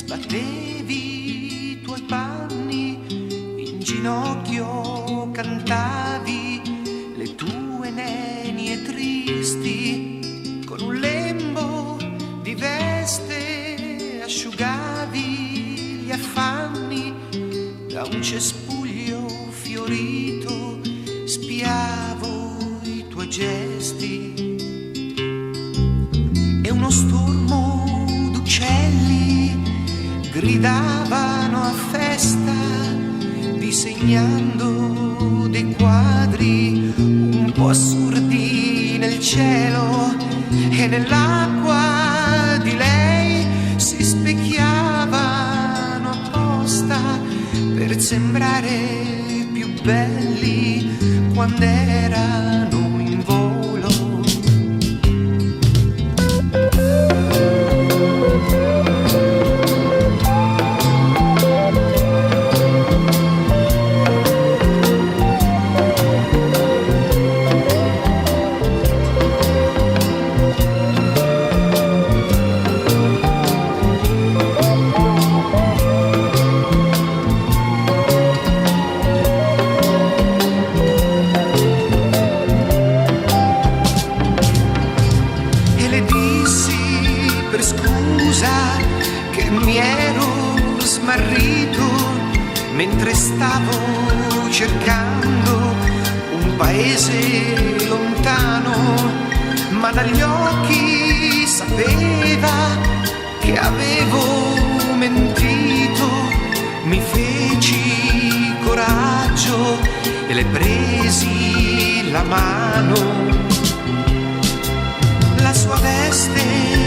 sbattevi i tuoi panni, in ginocchio cantavi le tue nenie tristi, con un lembo di veste asciugavi gli affanni, da un cespuglio fiorito spiavo i tuoi gesti, e uno stormo d'uccelli gridavano a festa, disegnando dei quadri un po' assurdi nel cielo, e nell'acqua di lei si specchiavano apposta per sembrare più belli quando erano in volo. Per scusa che mi ero smarrito mentre stavo cercando un paese lontano, ma dagli occhi sapeva che avevo mentito. Mi feci coraggio e le presi la mano, la sua veste